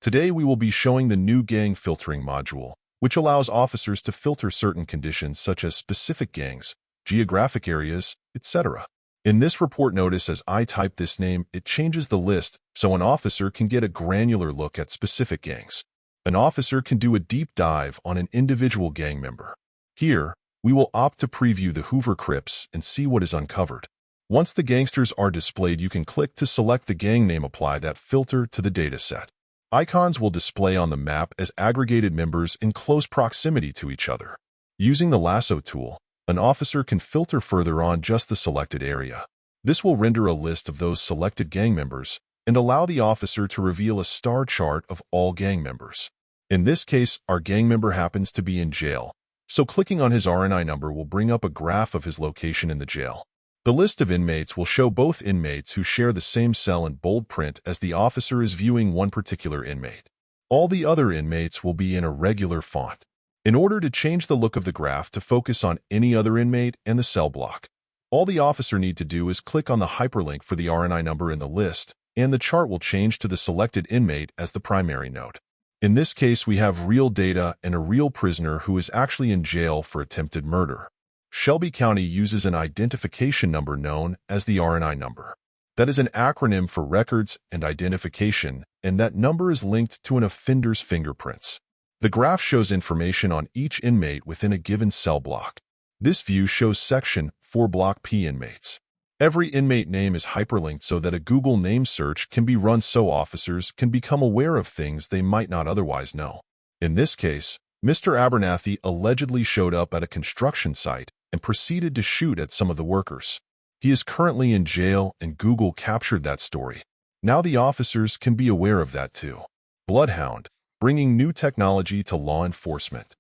Today we will be showing the new gang filtering module, which allows officers to filter certain conditions such as specific gangs, geographic areas, etc. In this report, notice as I type this name, it changes the list so an officer can get a granular look at specific gangs. An officer can do a deep dive on an individual gang member. Here, we will opt to preview the Hoover Crips and see what is uncovered. Once the gangsters are displayed, you can click to select the gang name, apply that filter to the dataset. Icons will display on the map as aggregated members in close proximity to each other. Using the lasso tool, an officer can filter further on just the selected area. This will render a list of those selected gang members and allow the officer to reveal a star chart of all gang members. In this case, our gang member happens to be in jail, so clicking on his RNI number will bring up a graph of his location in the jail. The list of inmates will show both inmates who share the same cell in bold print as the officer is viewing one particular inmate. All the other inmates will be in a regular font. In order to change the look of the graph to focus on any other inmate and the cell block, all the officer need to do is click on the hyperlink for the RNI number in the list, and the chart will change to the selected inmate as the primary node. In this case, we have real data and a real prisoner who is actually in jail for attempted murder. Shelby County uses an identification number known as the RNI number. That is an acronym for Records and Identification, and that number is linked to an offender's fingerprints. The graph shows information on each inmate within a given cell block. This view shows Section 4 Block P inmates. Every inmate name is hyperlinked so that a Google name search can be run so officers can become aware of things they might not otherwise know. In this case, Mr. Abernathy allegedly showed up at a construction site and proceeded to shoot at some of the workers. He is currently in jail, and Google captured that story. Now the officers can be aware of that too. Bloodhound, bringing new technology to law enforcement.